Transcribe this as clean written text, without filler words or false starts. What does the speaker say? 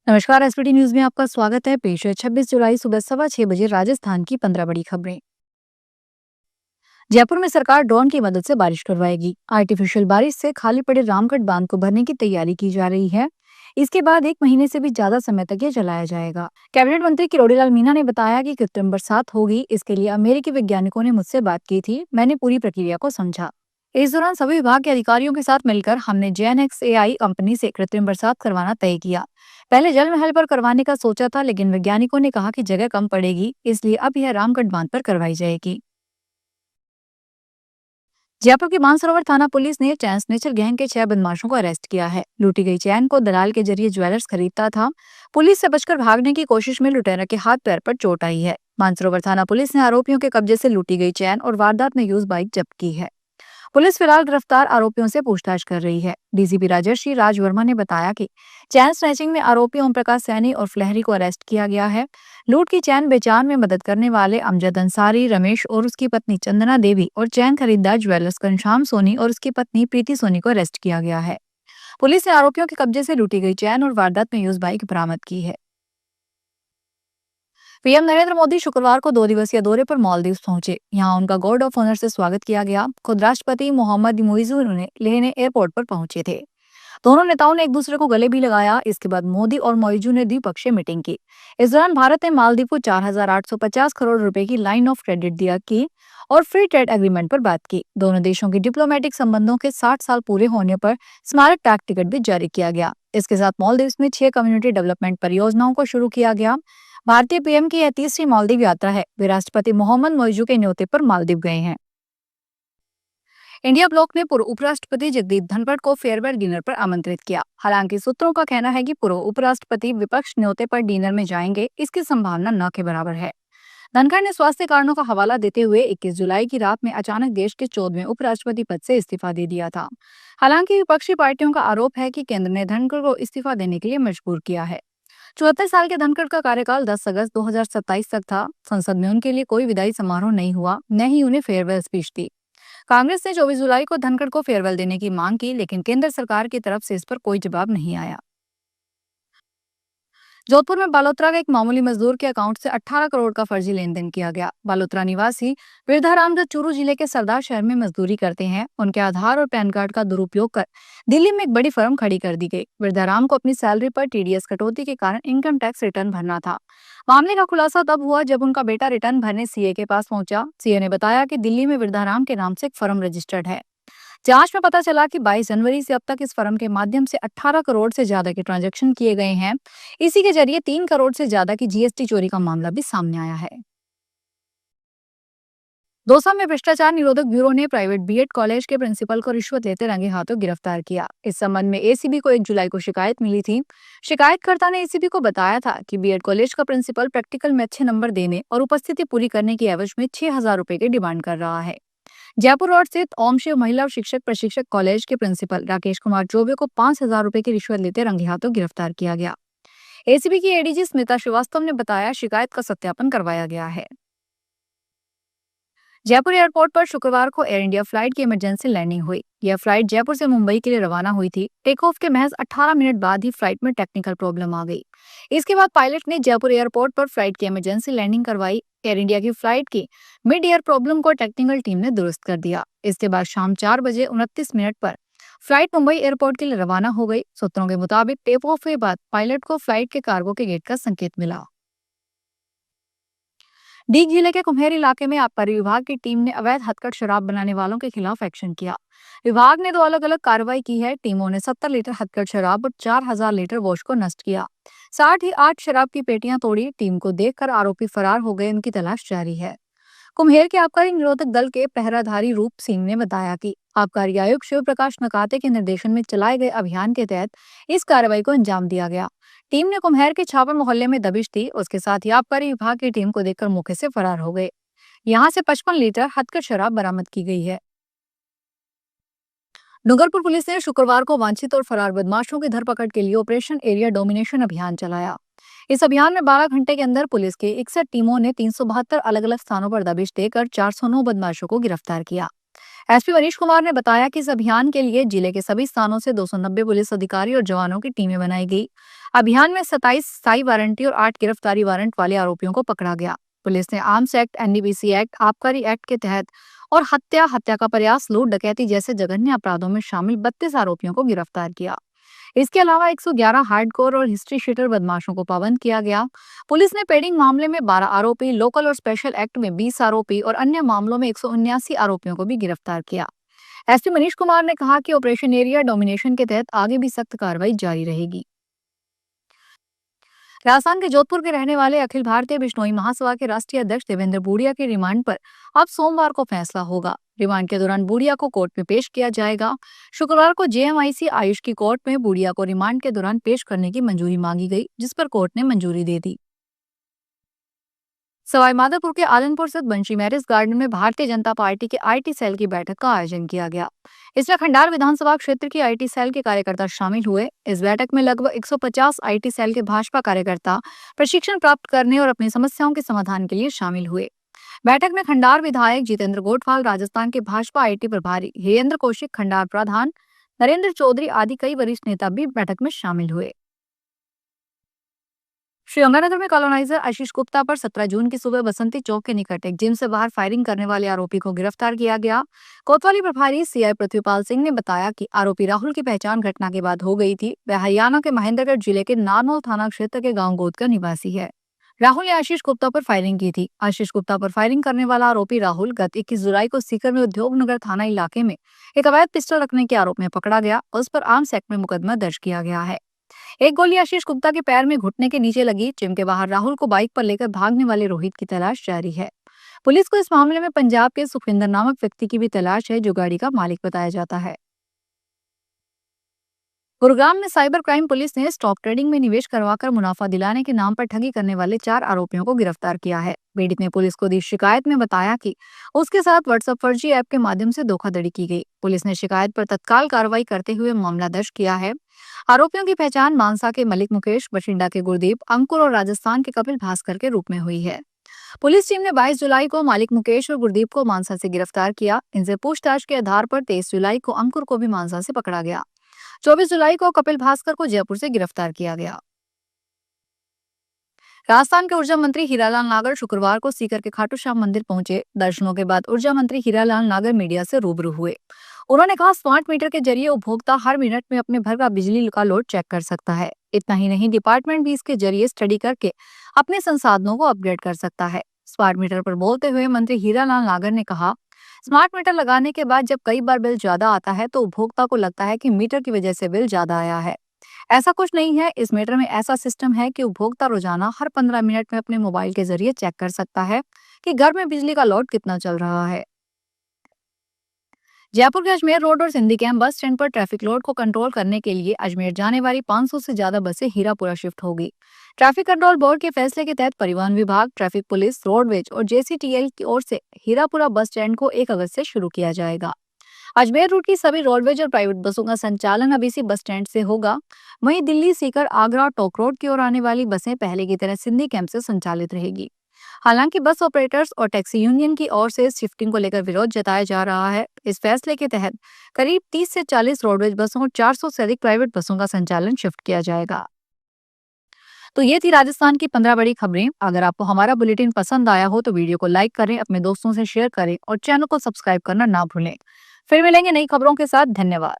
नमस्कार। SPT news में आपका स्वागत है। पेश है 26 जुलाई सुबह 6:15 बजे राजस्थान की 15 बड़ी खबरें। जयपुर में सरकार ड्रोन की मदद से बारिश करवाएगी। आर्टिफिशियल बारिश से खाली पड़े रामगढ़ बांध को भरने की तैयारी की जा रही है। इसके बाद 1 महीने से भी ज्यादा समय तक ये चलाया जाएगा। कैबिनेट मंत्री किरोड़ीलाल मीना ने बताया कि कृत्रिम बरसात होगी। इसके लिए अमेरिकी वैज्ञानिकों ने मुझसे बात की थी। मैंने पूरी प्रक्रिया को समझा। इस दौरान सभी विभाग के अधिकारियों के साथ मिलकर हमने JNXAI कंपनी से कृत्रिम बरसात करवाना तय किया। पहले जल महल पर करवाने का सोचा था, लेकिन वैज्ञानिकों ने कहा कि जगह कम पड़ेगी, इसलिए अब यह रामगढ़ बांध पर करवाई जाएगी। जयपुर की मानसरोवर थाना पुलिस ने चैन स्नेचर गैंग के 6 बदमाशों को अरेस्ट किया है। लूटी गई चैन को दलाल के जरिए ज्वेलर्स खरीदता था। पुलिस से बचकर भागने की कोशिश में लुटेरा के हाथ पैर पर चोट आई है। मानसरोवर थाना पुलिस ने आरोपियों के कब्जे से लूटी गई चैन और वारदात में यूज बाइक जब्त की है। पुलिस फिलहाल गिरफ्तार आरोपियों से पूछताछ कर रही है। डीसीपी राजर्षि राज वर्मा ने बताया कि चैन स्नैचिंग में आरोपी ओम प्रकाश सैनी और फ्लहरी को अरेस्ट किया गया है। लूट की चैन बेचान में मदद करने वाले अमजद अंसारी, रमेश और उसकी पत्नी चंदना देवी और चैन खरीदार ज्वेलर्स घनश्याम सोनी और उसकी पत्नी प्रीति सोनी को अरेस्ट किया गया है। पुलिस ने आरोपियों के कब्जे से लूटी गई चैन और वारदात में यूज बाइक बरामद की है। पीएम नरेंद्र मोदी शुक्रवार को 2 दिवसीय दौरे पर मालदीव पहुंचे। यहां उनका गार्ड ऑफ ऑनर से स्वागत किया गया। खुद राष्ट्रपति मोहम्मद मुइज़्ज़ ने लेह एयरपोर्ट पर पहुंचे थे। दोनों नेताओं ने एक दूसरे को गले भी लगाया। इसके बाद मोदी और मुइज़्ज़ ने द्विपक्षीय मीटिंग की। इस दौरान भारत ने मालदीव को 4,850 करोड़ रुपए की लाइन ऑफ क्रेडिट दिया की और फ्री ट्रेड एग्रीमेंट पर बात की। दोनों देशों के डिप्लोमेटिक संबंधों के 60 साल पूरे होने पर स्मारक डाक टिकट भी जारी किया गया। इसके साथ मालदीव में 6 कम्युनिटी डेवलपमेंट परियोजनाओं को शुरू किया गया। भारतीय पीएम की यह तीसरी मालदीव यात्रा है। वे राष्ट्रपति मोहम्मद मुइज़्ज़ के न्योते पर मालदीव गए हैं। इंडिया ब्लॉक ने पूर्व उपराष्ट्रपति जगदीप धनखड़ को फेयरवेल डिनर पर आमंत्रित किया। हालांकि सूत्रों का कहना है कि पूर्व उपराष्ट्रपति विपक्ष न्योते पर डिनर में जाएंगे, इसकी संभावना न के बराबर है। धनखड़ ने स्वास्थ्य कारणों का हवाला देते हुए 21 जुलाई की रात में अचानक देश के 14वें उपराष्ट्रपति पद से इस्तीफा दे दिया था। हालांकि विपक्षी पार्टियों का आरोप है कि केंद्र ने धनखड़ को इस्तीफा देने के लिए मजबूर किया है। 74 साल के धनखड़ का कार्यकाल 10 अगस्त 2027 तक था। संसद में उनके लिए कोई विदाई समारोह नहीं हुआ, न ही उन्हें फेयरवेल स्पीच दी। कांग्रेस ने 24 जुलाई को धनखड़ को फेयरवेल देने की मांग की, लेकिन केंद्र सरकार की तरफ से इस पर कोई जवाब नहीं आया। जोधपुर में बालोतरा के एक मामूली मजदूर के अकाउंट से 18 करोड़ का फर्जी लेन देन किया गया। बालोतरा निवासी वृद्धाराम जो चूरू जिले के सरदार शहर में मजदूरी करते हैं, उनके आधार और पैन कार्ड का दुरुपयोग कर दिल्ली में एक बड़ी फर्म खड़ी कर दी गई। वृद्धाराम को अपनी सैलरी पर TDS कटौती के कारण इनकम टैक्स रिटर्न भरना था। मामले का खुलासा तब हुआ जब उनका बेटा रिटर्न भरने सीए के पास पहुंचा। सीए ने बताया कि दिल्ली में वृद्धाराम के नाम से एक फर्म रजिस्टर्ड है। जांच में पता चला कि 22 जनवरी से अब तक इस फर्म के माध्यम से 18 करोड़ से ज्यादा के ट्रांजैक्शन किए गए हैं। इसी के जरिए 3 करोड़ से ज्यादा की GST चोरी का मामला भी सामने आया है। दौसा में भ्रष्टाचार निरोधक ब्यूरो ने प्राइवेट बीएड कॉलेज के प्रिंसिपल को रिश्वत लेते रंगे हाथों गिरफ्तार किया। इस संबंध में ACB को 1 जुलाई को शिकायत मिली थी। शिकायतकर्ता ने ACB को बताया था कि बीएड कॉलेज का प्रिंसिपल प्रैक्टिकल में अच्छे नंबर देने और उपस्थिति पूरी करने की एवज में 6,000 रुपए की डिमांड कर रहा है। जयपुर रोड स्थित ओम शिव महिला शिक्षक प्रशिक्षक कॉलेज के प्रिंसिपल राकेश कुमार चौबे को 5,000 रुपए की रिश्वत लेते रंगे हाथों गिरफ्तार किया गया। ACB की ADG स्मिता श्रीवास्तव ने बताया, शिकायत का सत्यापन करवाया गया है। जयपुर एयरपोर्ट पर शुक्रवार को एयर इंडिया फ्लाइट की इमरजेंसी लैंडिंग हुई। यह फ्लाइट जयपुर से मुंबई के लिए रवाना हुई थी। टेक ऑफ के महज 18 मिनट बाद ही फ्लाइट में टेक्निकल प्रॉब्लम आ गई। इसके बाद पायलट ने जयपुर एयरपोर्ट पर फ्लाइट की इमरजेंसी लैंडिंग करवाई। एयर इंडिया की फ्लाइट की मिड एयर प्रॉब्लम को टेक्निकल टीम ने दुरुस्त कर दिया। इसके बाद शाम 4 बजे 29 मिनट पर फ्लाइट मुंबई एयरपोर्ट के लिए रवाना हो गई। सूत्रों के मुताबिक टेक ऑफ के बाद पायलट को फ्लाइट के कार्गो के गेट का संकेत मिला। डीग जिले के कुम्हेर इलाके में आबकारी विभाग की टीम ने अवैध हथकढ़ शराब बनाने वालों के खिलाफ एक्शन किया। विभाग ने 2 अलग-अलग कार्रवाई की है। टीमों ने 70 लीटर हथकढ़ शराब और 4,000 लीटर वॉश को नष्ट किया। साथ ही 8 शराब की पेटियां तोड़ी। टीम को देखकर आरोपी फरार हो गए। उनकी तलाश जारी है। कुम्हेर के आबकारी निरोधक दल के पहराधारी रूप सिंह ने बताया कि आबकारी आयुक्त शिव प्रकाश नकाते के निर्देशन में चलाए गए अभियान के तहत इस कार्रवाई को अंजाम दिया गया। टीम ने कुम्हेर के छापर मोहल्ले में दबिश दी। उसके साथ ही आबकारी विभाग की टीम को देखकर मौके से फरार हो गए। यहाँ से 55 लीटर हथकढ़ शराब बरामद की गई है। डूंगरपुर पुलिस ने शुक्रवार को वांछित और फरार बदमाशों की धरपकड़ के लिए ऑपरेशन एरिया डोमिनेशन अभियान चलाया। इस अभियान में 12 घंटे के अंदर पुलिस के 61 टीमों ने 372 अलग अलग स्थानों पर दबिश देकर 409 बदमाशों को गिरफ्तार किया। एसपी मनीष कुमार ने बताया कि इस अभियान के लिए जिले के सभी स्थानों से 290 पुलिस अधिकारी और जवानों की टीमें बनाई गई। अभियान में 27 स्थायी वारंटी और 8 गिरफ्तारी वारंट वाले आरोपियों को पकड़ा गया। पुलिस ने आर्म्स एक्ट, एनडीपीसी एक्ट, आबकारी एक्ट के तहत और हत्या, हत्या का प्रयास, लूट, डकैती जैसे जघन्य अपराधों में शामिल 32 आरोपियों को गिरफ्तार किया। इसके अलावा 111 हार्डकोर और हिस्ट्री शीटर बदमाशों को पाबंद किया गया। पुलिस ने पेडिंग मामले में 12 आरोपी, लोकल और स्पेशल एक्ट में 20 आरोपी और अन्य मामलों में 179 आरोपियों को भी गिरफ्तार किया। एसपी मनीष कुमार ने कहा कि ऑपरेशन एरिया डोमिनेशन के तहत आगे भी सख्त कार्रवाई जारी रहेगी। राजस्थान के जोधपुर के रहने वाले अखिल भारतीय बिश्नोई महासभा के राष्ट्रीय अध्यक्ष देवेंद्र बूड़िया के रिमांड पर अब सोमवार को फैसला होगा। रिमांड के दौरान बूड़िया को कोर्ट में पेश किया जाएगा। शुक्रवार को जेएमआईसी आयुष की कोर्ट में बूड़िया को रिमांड के दौरान पेश करने की मंजूरी मांगी गई, जिस पर कोर्ट ने मंजूरी दे दी। सवाईमाधोपुर के आलनपुर स्थित बंशी मैरिज गार्डन में भारतीय जनता पार्टी के आईटी सेल की बैठक का आयोजन किया गया। इसमें खंडार विधानसभा क्षेत्र की आईटी सेल के कार्यकर्ता शामिल हुए। इस बैठक में लगभग 150 आईटी सेल के भाजपा कार्यकर्ता प्रशिक्षण प्राप्त करने और अपनी समस्याओं के समाधान के लिए शामिल हुए। बैठक में खंडार विधायक जितेंद्र गोठवाल, राजस्थान के भाजपा आईटी प्रभारी हिरेंद्र कौशिक, खंडार प्रधान नरेंद्र चौधरी आदि कई वरिष्ठ नेता भी बैठक में शामिल हुए। श्रीगंगानगर में कॉलोनाइजर आशीष गुप्ता पर 17 जून की सुबह बसंती चौक के निकट एक जिम से बाहर फायरिंग करने वाले आरोपी को गिरफ्तार किया गया। कोतवाली प्रभारी सीआई पृथ्वीपाल सिंह ने बताया कि आरोपी राहुल की पहचान घटना के बाद हो गई थी। वह हरियाणा के महेंद्रगढ़ जिले के नारनौल थाना क्षेत्र के गांव गोद का निवासी है। राहुल ने आशीष गुप्ता पर फायरिंग की थी। आशीष गुप्ता पर फायरिंग करने वाला आरोपी राहुल गत 21 जुलाई को सीकर में उद्योग नगर थाना इलाके में एक अवैध पिस्टल रखने के आरोप में पकड़ा गया। उस पर आर्म्स एक्ट में मुकदमा दर्ज किया गया है। एक गोली आशीष गुप्ता के पैर में घुटने के नीचे लगी। जिम के बाहर राहुल को बाइक पर लेकर भागने वाले रोहित की तलाश जारी है। पुलिस को इस मामले में पंजाब के सुखविंदर नामक व्यक्ति की भी तलाश है, जो गाड़ी का मालिक बताया जाता है। गुरुग्राम में साइबर क्राइम पुलिस ने स्टॉक ट्रेडिंग में निवेश करवाकर मुनाफा दिलाने के नाम पर ठगी करने वाले 4 आरोपियों को गिरफ्तार किया है। पीड़ित ने पुलिस को दी शिकायत में बताया कि उसके साथ व्हाट्सएप फर्जी ऐप के माध्यम से धोखाधड़ी की गई। पुलिस ने शिकायत पर तत्काल कार्रवाई करते हुए मामला दर्ज किया है। आरोपियों की पहचान मानसा के मलिक मुकेश, बठिंडा के गुरदीप, अंकुर और राजस्थान के कपिल भास्कर के रूप में हुई है। पुलिस टीम ने 22 जुलाई को मालिक मुकेश और गुरदीप को मानसा से गिरफ्तार किया। इनसे पूछताछ के आधार पर 23 जुलाई को अंकुर को भी मानसा से पकड़ा गया। 24 जुलाई को कपिल भास्कर को जयपुर से गिरफ्तार किया गया। राजस्थान के ऊर्जा मंत्री हीरालाल नागर शुक्रवार को सीकर के खाटू श्याम मंदिर पहुंचे। दर्शनों के बाद ऊर्जा मंत्री हीरालाल नागर मीडिया से रूबरू हुए। उन्होंने कहा, स्मार्ट मीटर के जरिए उपभोक्ता हर मिनट में अपने घर का बिजली का लोड चेक कर सकता है। इतना ही नहीं, डिपार्टमेंट भी इसके जरिए स्टडी करके अपने संसाधनों को अपग्रेड कर सकता है। स्मार्ट मीटर पर बोलते हुए मंत्री हीरालाल नागर ने कहा, स्मार्ट मीटर लगाने के बाद जब कई बार बिल ज्यादा आता है तो उपभोक्ता को लगता है कि मीटर की वजह से बिल ज्यादा आया है। ऐसा कुछ नहीं है। इस मीटर में ऐसा सिस्टम है कि उपभोक्ता रोजाना हर 15 मिनट में अपने मोबाइल के जरिए चेक कर सकता है कि घर में बिजली का लोड कितना चल रहा है। जयपुर के अजमेर रोड और सिंधी कैंप बस स्टैंड पर ट्रैफिक लोड को कंट्रोल करने के लिए अजमेर जाने वाली 500 से ज्यादा बसें हीरापुरा शिफ्ट होगी। ट्रैफिक कंट्रोल बोर्ड के फैसले के तहत परिवहन विभाग, ट्रैफिक पुलिस, रोडवेज और जेसीटीएल की ओर से हीरापुरा बस स्टैंड को 1 अगस्त से शुरू किया जाएगा। अजमेर रूट की सभी रोडवेज और प्राइवेट बसों का संचालन अब इसी बस स्टैंड से होगा। वहीं दिल्ली, सीकर, आगरा, टोंक रोड की ओर आने वाली बसें पहले की तरह सिंधी कैंप से संचालित रहेगी। हालांकि बस ऑपरेटर्स और टैक्सी यूनियन की ओर से शिफ्टिंग को लेकर विरोध जताया जा रहा है। इस फैसले के तहत करीब 30 से 40 रोडवेज बसों और 400 से अधिक प्राइवेट बसों का संचालन शिफ्ट किया जाएगा। तो ये थी राजस्थान की 15 बड़ी खबरें। अगर आपको हमारा बुलेटिन पसंद आया हो तो वीडियो को लाइक करें, अपने दोस्तों से शेयर करें और चैनल को सब्सक्राइब करना ना भूलें। फिर मिलेंगे नई खबरों के साथ। धन्यवाद।